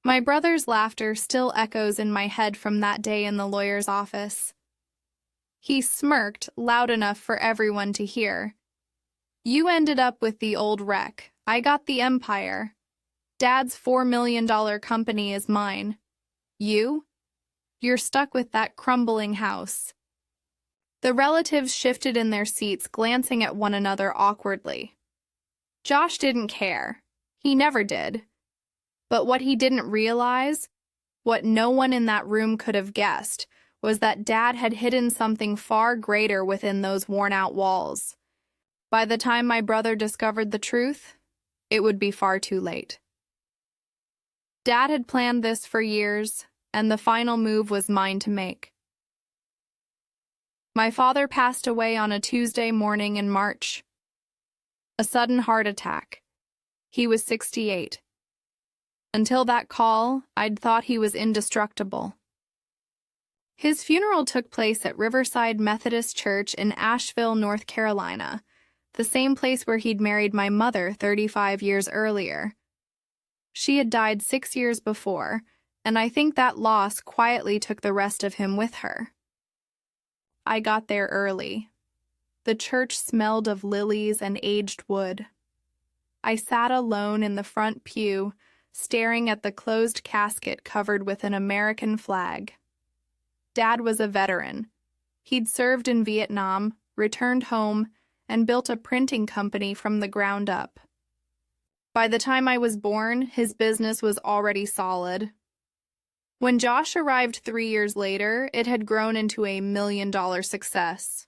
My brother's laughter still echoes in my head from that day in the lawyer's office. He smirked loud enough for everyone to hear. "You ended up with the old wreck. I got the empire. Dad's $4 million company is mine. You're stuck with that crumbling house." The relatives shifted in their seats, glancing at one another awkwardly. Josh didn't care. He never did. But what he didn't realize, what no one in that room could have guessed, was that Dad had hidden something far greater within those worn-out walls. By the time my brother discovered the truth, it would be far too late. Dad had planned this for years, and the final move was mine to make. My father passed away on a Tuesday morning in March. A sudden heart attack. He was 68. Until that call, I'd thought he was indestructible. His funeral took place at Riverside Methodist Church in Asheville, North Carolina, the same place where he'd married my mother 35 years earlier. She had died 6 years before, and I think that loss quietly took the rest of him with her. I got there early. The church smelled of lilies and aged wood. I sat alone in the front pew, staring at the closed casket covered with an American flag. Dad was a veteran. He'd served in Vietnam, returned home, and built a printing company from the ground up. By the time I was born, his business was already solid. When Josh arrived 3 years later, it had grown into a $1 million success.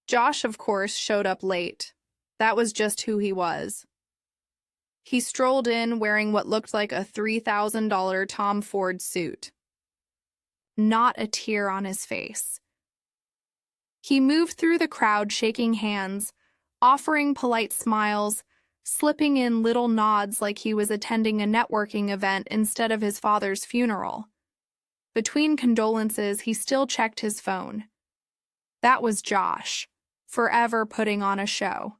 Josh, of course, showed up late. That was just who he was. He strolled in wearing what looked like a $3,000 Tom Ford suit. Not a tear on his face. He moved through the crowd shaking hands, offering polite smiles, slipping in little nods like he was attending a networking event instead of his father's funeral. Between condolences, he still checked his phone. That was Josh, forever putting on a show.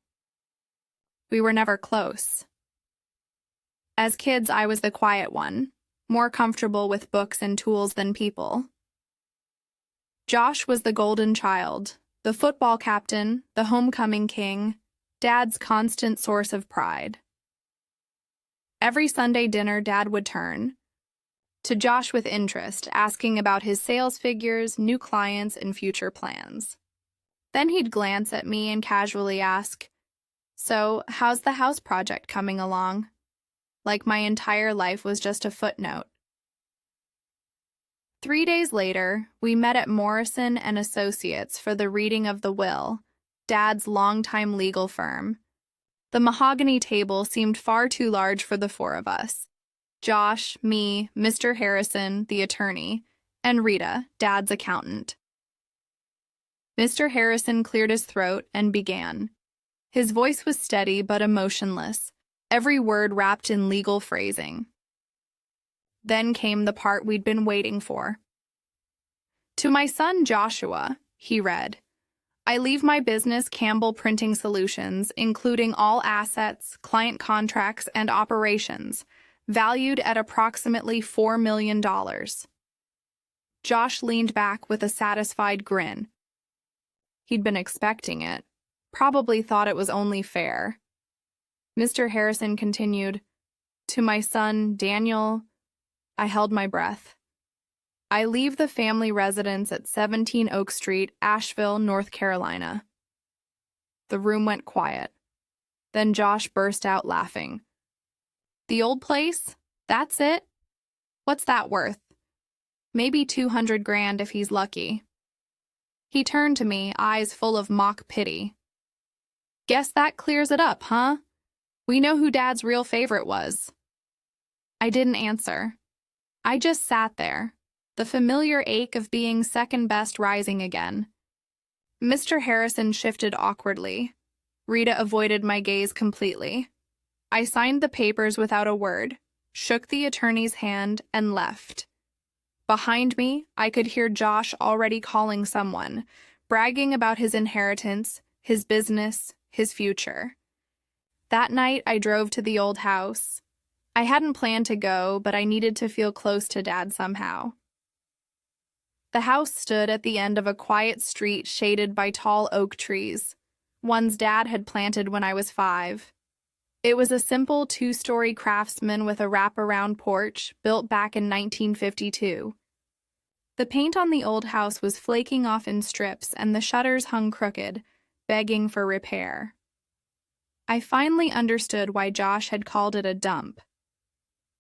We were never close. As kids, I was the quiet one, more comfortable with books and tools than people. Josh was the golden child, the football captain, the homecoming king, Dad's constant source of pride. Every Sunday dinner, Dad would turn to Josh with interest, asking about his sales figures, new clients, and future plans. Then he'd glance at me and casually ask, "So, how's the house project coming along?" Like my entire life was just a footnote. 3 days later, we met at Morrison and Associates for the reading of the will, Dad's longtime legal firm. The mahogany table seemed far too large for the four of us. Josh, me, Mr. Harrison, the attorney, and Rita, Dad's accountant. Mr. Harrison cleared his throat and began. His voice was steady but emotionless, every word wrapped in legal phrasing. Then came the part we'd been waiting for. "To my son Joshua," he read, "I leave my business Campbell Printing Solutions, including all assets, client contracts, and operations, valued at approximately $4 million. Josh leaned back with a satisfied grin. He'd been expecting it, probably thought it was only fair. Mr. Harrison continued, "To my son Daniel," I held my breath. "I leave the family residence at 17 Oak Street, Asheville, North Carolina." The room went quiet. Then Josh burst out laughing. "The old place? That's it? What's that worth? Maybe 200 grand if he's lucky." He turned to me, eyes full of mock pity. "Guess that clears it up, huh? We know who Dad's real favorite was." I didn't answer. I just sat there, the familiar ache of being second best rising again. Mr. Harrison shifted awkwardly. Rita avoided my gaze completely. I signed the papers without a word, shook the attorney's hand, and left. Behind me, I could hear Josh already calling someone, bragging about his inheritance, his business, his future. That night, I drove to the old house. I hadn't planned to go, but I needed to feel close to Dad somehow. The house stood at the end of a quiet street shaded by tall oak trees, ones Dad had planted when I was 5. It was a simple 2-story craftsman with a wraparound porch built back in 1952. The paint on the old house was flaking off in strips and the shutters hung crooked, begging for repair. I finally understood why Josh had called it a dump.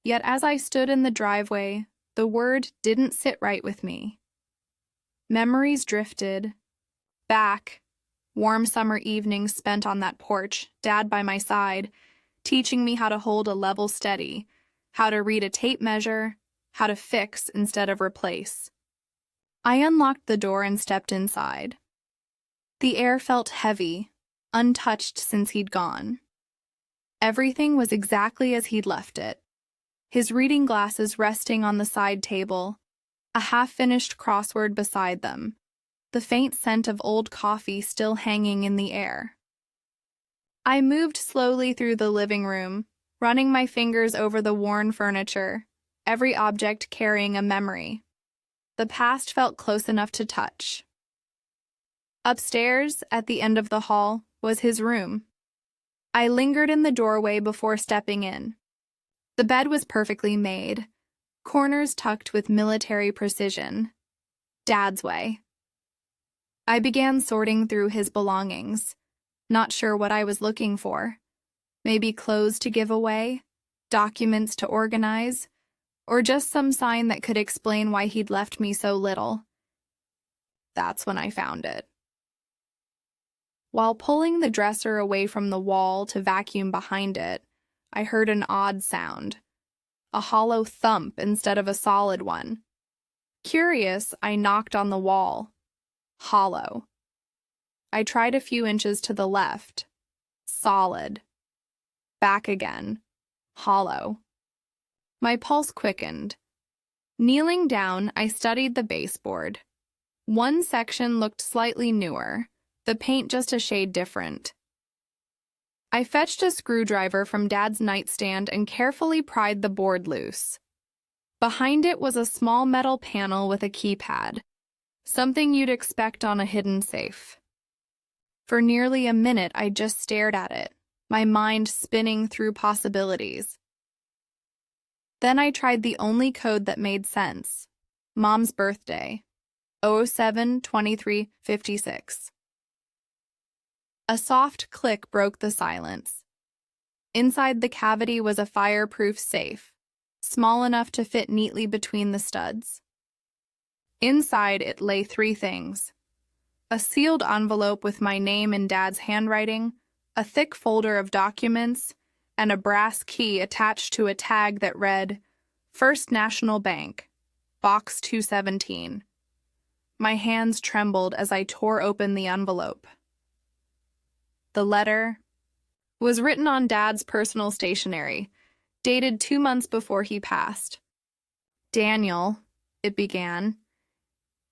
Yet as I stood in the driveway, the word didn't sit right with me. Memories drifted back. Warm summer evenings spent on that porch, Dad by my side, teaching me how to hold a level steady, how to read a tape measure, how to fix instead of replace. I unlocked the door and stepped inside. The air felt heavy, untouched since he'd gone. Everything was exactly as he'd left it. His reading glasses resting on the side table, a half-finished crossword beside them, the faint scent of old coffee still hanging in the air. I moved slowly through the living room, running my fingers over the worn furniture, every object carrying a memory. The past felt close enough to touch. Upstairs, at the end of the hall, was his room. I lingered in the doorway before stepping in. The bed was perfectly made, corners tucked with military precision. Dad's way. I began sorting through his belongings, not sure what I was looking for. Maybe clothes to give away, documents to organize, or just some sign that could explain why he'd left me so little. That's when I found it. While pulling the dresser away from the wall to vacuum behind it, I heard an odd sound, a hollow thump instead of a solid one. Curious, I knocked on the wall. Hollow. I tried a few inches to the left. Solid. Back again. Hollow. My pulse quickened. Kneeling down, I studied the baseboard. One section looked slightly newer, the paint just a shade different. I fetched a screwdriver from Dad's nightstand and carefully pried the board loose. Behind it was a small metal panel with a keypad, something you'd expect on a hidden safe. For nearly a minute, I just stared at it, my mind spinning through possibilities. Then I tried the only code that made sense. Mom's birthday. 07-23-56. A soft click broke the silence. Inside the cavity was a fireproof safe, small enough to fit neatly between the studs. Inside it lay 3 things: a sealed envelope with my name in Dad's handwriting, a thick folder of documents, and a brass key attached to a tag that read, First National Bank, Box 217. My hands trembled as I tore open the envelope. The letter was written on Dad's personal stationery, dated 2 months before he passed. Daniel, it began,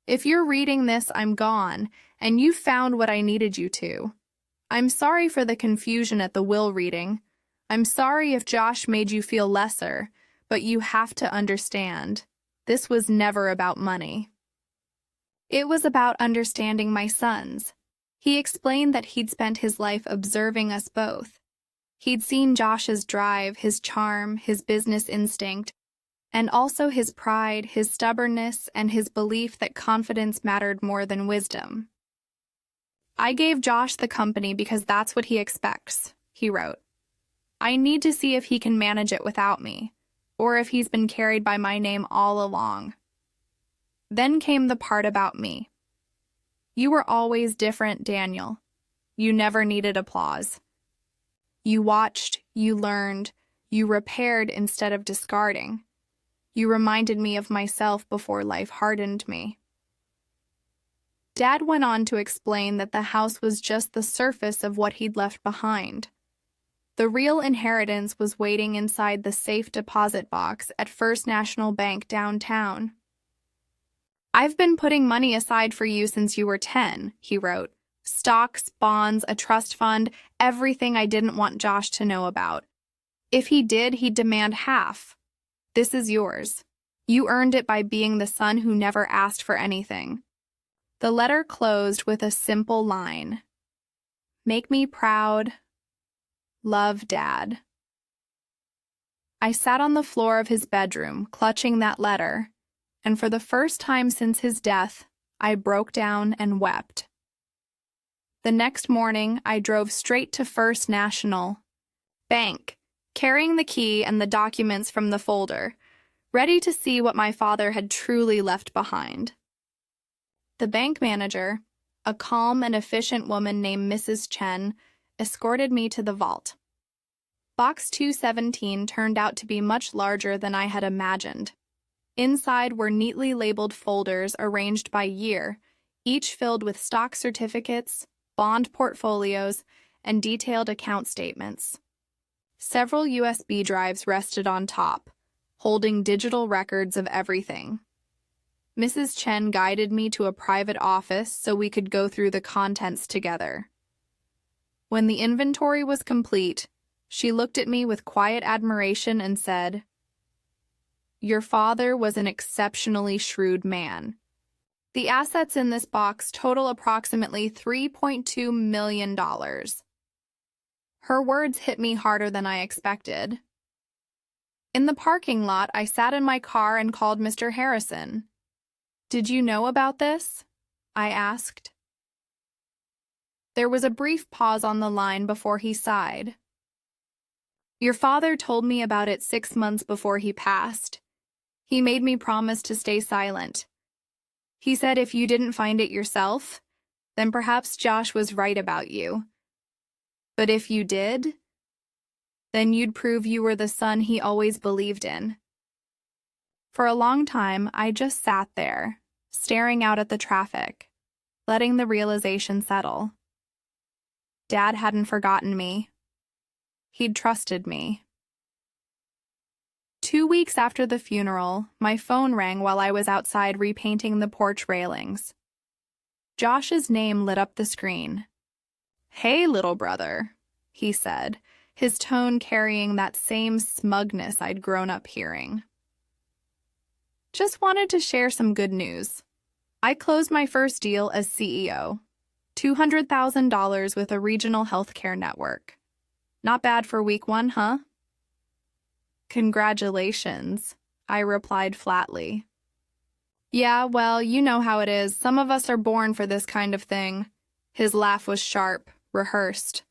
if you're reading this, I'm gone, and you found what I needed you to. I'm sorry for the confusion at the will reading. I'm sorry if Josh made you feel lesser, but you have to understand, this was never about money. It was about understanding my sons. He explained that he'd spent his life observing us both. He'd seen Josh's drive, his charm, his business instinct, and also his pride, his stubbornness, and his belief that confidence mattered more than wisdom. I gave Josh the company because that's what he expects, he wrote. I need to see if he can manage it without me, or if he's been carried by my name all along. Then came the part about me. You were always different, Daniel. You never needed applause. You watched, you learned, you repaired instead of discarding. You reminded me of myself before life hardened me. Dad went on to explain that the house was just the surface of what he'd left behind. The real inheritance was waiting inside the safe deposit box at First National Bank downtown. I've been putting money aside for you since you were 10, he wrote. Stocks, bonds, a trust fund, everything I didn't want Josh to know about. If he did, he'd demand half. This is yours. You earned it by being the son who never asked for anything. The letter closed with a simple line. Make me proud. Love, Dad. I sat on the floor of his bedroom, clutching that letter, and for the first time since his death, I broke down and wept. The next morning, I drove straight to First National Bank, carrying the key and the documents from the folder, ready to see what my father had truly left behind. The bank manager, a calm and efficient woman named Mrs. Chen, escorted me to the vault. Box 217 turned out to be much larger than I had imagined. Inside were neatly labeled folders arranged by year, each filled with stock certificates, bond portfolios, and detailed account statements. Several USB drives rested on top, holding digital records of everything. Mrs. Chen guided me to a private office so we could go through the contents together. When the inventory was complete, she looked at me with quiet admiration and said, "Your father was an exceptionally shrewd man. The assets in this box total approximately $3.2 million. Her words hit me harder than I expected. In the parking lot, I sat in my car and called Mr. Harrison. Did you know about this? I asked. There was a brief pause on the line before he sighed. Your father told me about it 6 months before he passed. He made me promise to stay silent. He said if you didn't find it yourself, then perhaps Josh was right about you. But if you did, then you'd prove you were the son he always believed in. For a long time, I just sat there, staring out at the traffic, letting the realization settle. Dad hadn't forgotten me. He'd trusted me. 2 weeks after the funeral, my phone rang while I was outside repainting the porch railings. Josh's name lit up the screen. "Hey, little brother," he said, his tone carrying that same smugness I'd grown up hearing. Just wanted to share some good news. I closed my first deal as CEO, $200,000 with a regional healthcare network. Not bad for week 1, huh? Congratulations, I replied flatly. Yeah, well, you know how it is. Some of us are born for this kind of thing. His laugh was sharp, rehearsed.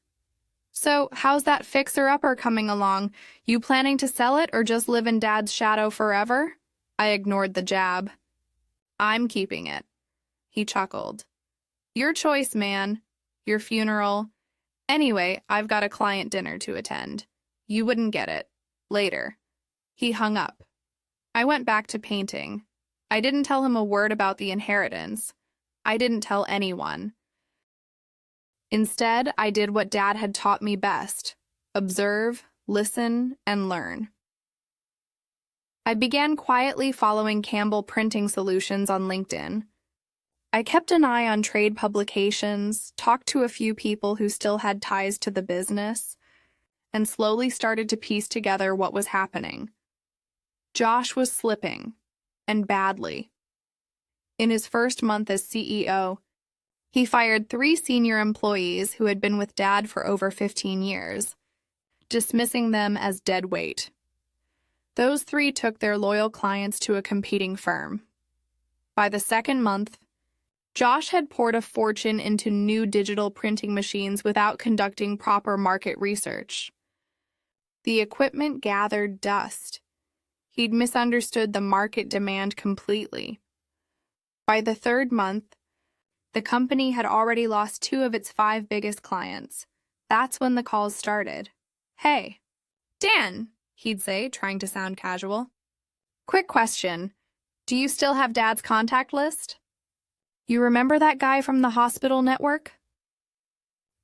So, how's that fixer-upper coming along? You planning to sell it or just live in Dad's shadow forever? I ignored the jab. I'm keeping it. He chuckled. Your choice, man. Your funeral. Anyway, I've got a client dinner to attend. You wouldn't get it. Later. He hung up. I went back to painting. I didn't tell him a word about the inheritance. I didn't tell anyone. Instead, I did what Dad had taught me best: observe, listen, and learn. I began quietly following Campbell Printing Solutions on LinkedIn. I kept an eye on trade publications, talked to a few people who still had ties to the business, and slowly started to piece together what was happening. Josh was slipping, and badly. In his first month as CEO, he fired 3 senior employees who had been with Dad for over 15 years, dismissing them as dead weight. Those 3 took their loyal clients to a competing firm. By the second month, Josh had poured a fortune into new digital printing machines without conducting proper market research. The equipment gathered dust. He'd misunderstood the market demand completely. By the third month, the company had already lost 2 of its 5 biggest clients. That's when the calls started. Hey, Dan, he'd say, trying to sound casual. Quick question. Do you still have Dad's contact list? You remember that guy from the hospital network?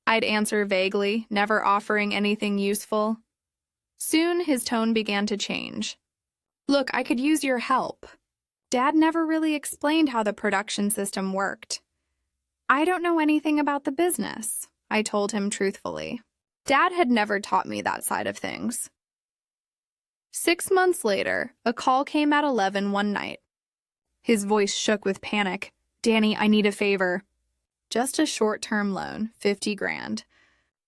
I'd answer vaguely, never offering anything useful. Soon, his tone began to change. Look, I could use your help. Dad never really explained how the production system worked. I don't know anything about the business, I told him truthfully. Dad had never taught me that side of things. 6 months later, a call came at 11 one night. His voice shook with panic. "Danny, I need a favor." "Just a short-term loan, 50 grand.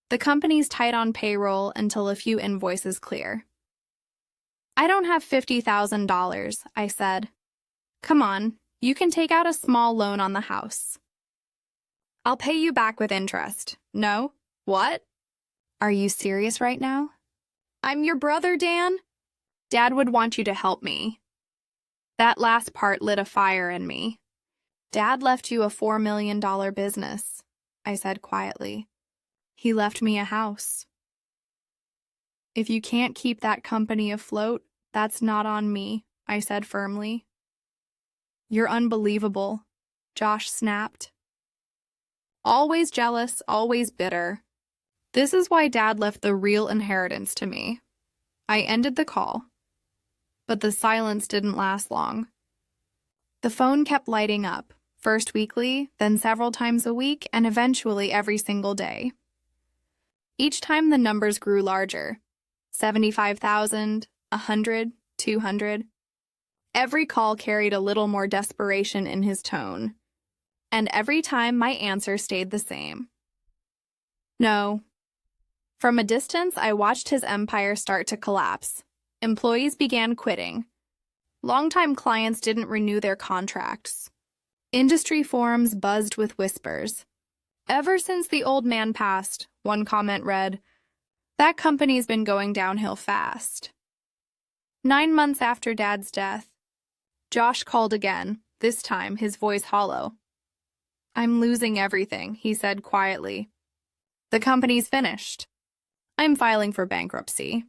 The company's tight on payroll until a few invoices clear." "I don't have $50,000, I said. "Come on, you can take out a small loan on the house. I'll pay you back with interest." "No? What? Are you serious right now?" "I'm your brother, Dan. Dad would want you to help me." That last part lit a fire in me. "Dad left you a $4 million business," I said quietly. "He left me a house. If you can't keep that company afloat, that's not on me," I said firmly. "You're unbelievable," Josh snapped. "Always jealous, always bitter. This is why Dad left the real inheritance to me." I ended the call, but the silence didn't last long. The phone kept lighting up, first weekly, then several times a week, and eventually every single day. Each time the numbers grew larger. 75,000, 100, 200. Every call carried a little more desperation in his tone. And every time my answer stayed the same. No. From a distance, I watched his empire start to collapse. Employees began quitting. Longtime clients didn't renew their contracts. Industry forums buzzed with whispers. "Ever since the old man passed," one comment read, "that company's been going downhill fast." 9 months after Dad's death, Josh called again, this time his voice hollow. "I'm losing everything," he said quietly. "The company's finished. I'm filing for bankruptcy.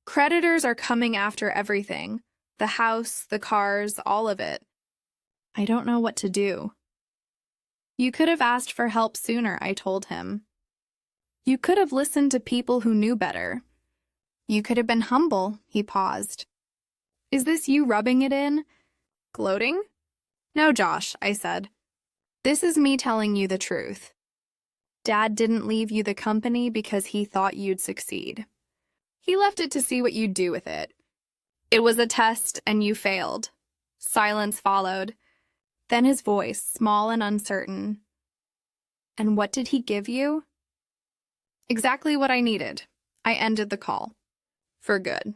Creditors are coming after everything. The house, the cars, all of it. I don't know what to do." "You could have asked for help sooner," I told him. "You could have listened to people who knew better. You could have been humble." He paused. "Is this you rubbing it in? Gloating?" "No, Josh," I said. "This is me telling you the truth. Dad didn't leave you the company because he thought you'd succeed. He left it to see what you'd do with it. It was a test, and you failed." Silence followed. Then his voice, small and uncertain. "And what did he give you?" "Exactly what I needed." I ended the call. For good.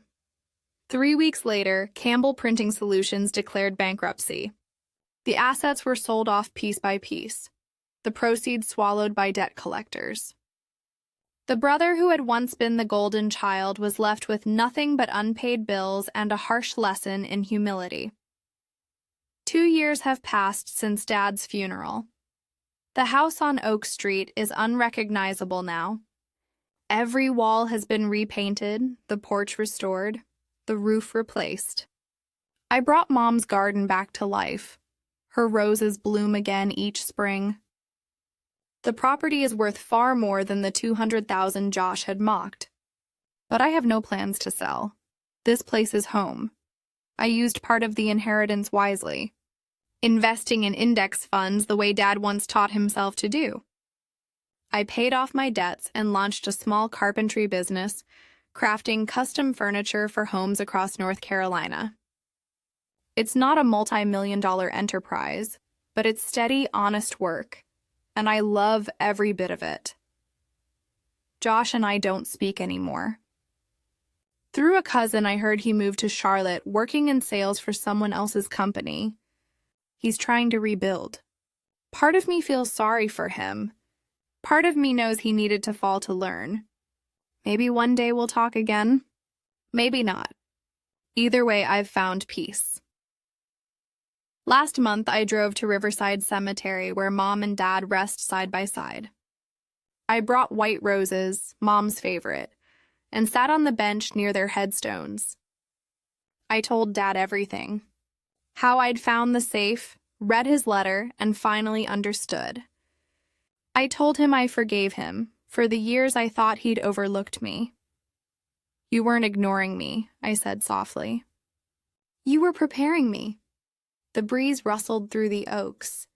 3 weeks later, Campbell Printing Solutions declared bankruptcy. The assets were sold off piece by piece, the proceeds swallowed by debt collectors. The brother who had once been the golden child was left with nothing but unpaid bills and a harsh lesson in humility. 2 years have passed since Dad's funeral. The house on Oak Street is unrecognizable now. Every wall has been repainted, the porch restored, the roof replaced. I brought Mom's garden back to life. Her roses bloom again each spring. The property is worth far more than the $200,000 Josh had mocked. But I have no plans to sell. This place is home. I used part of the inheritance wisely, investing in index funds the way Dad once taught himself to do. I paid off my debts and launched a small carpentry business, crafting custom furniture for homes across North Carolina. It's not a multi-million-dollar enterprise, but it's steady, honest work, and I love every bit of it. Josh and I don't speak anymore. Through a cousin, I heard he moved to Charlotte, working in sales for someone else's company. He's trying to rebuild. Part of me feels sorry for him. Part of me knows he needed to fall to learn. Maybe one day we'll talk again. Maybe not. Either way, I've found peace. Last month, I drove to Riverside Cemetery where Mom and Dad rest side by side. I brought white roses, Mom's favorite, and sat on the bench near their headstones. I told Dad everything. How I'd found the safe, read his letter, and finally understood. I told him I forgave him for the years I thought he'd overlooked me. "You weren't ignoring me," I said softly. "You were preparing me." The breeze rustled through the oaks,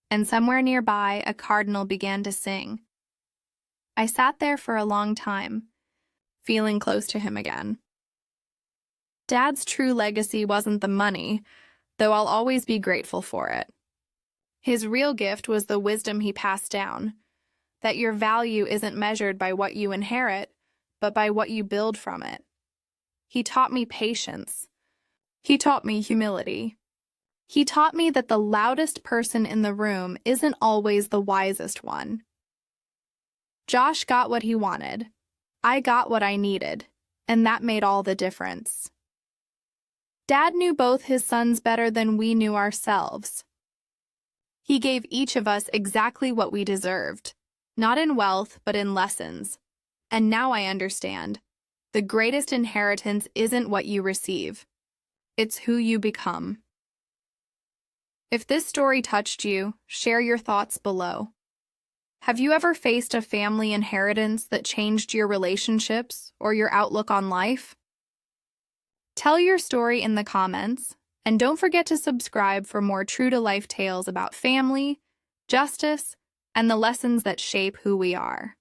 and somewhere nearby a cardinal began to sing. I sat there for a long time, feeling close to him again. Dad's true legacy wasn't the money, though I'll always be grateful for it. His real gift was the wisdom he passed down, that your value isn't measured by what you inherit, but by what you build from it. He taught me patience. He taught me humility. He taught me that the loudest person in the room isn't always the wisest one. Josh got what he wanted. I got what I needed, and that made all the difference. Dad knew both his sons better than we knew ourselves. He gave each of us exactly what we deserved, not in wealth, but in lessons. And now I understand. The greatest inheritance isn't what you receive. It's who you become. If this story touched you, share your thoughts below. Have you ever faced a family inheritance that changed your relationships or your outlook on life? Tell your story in the comments, and don't forget to subscribe for more true-to-life tales about family, justice, and the lessons that shape who we are.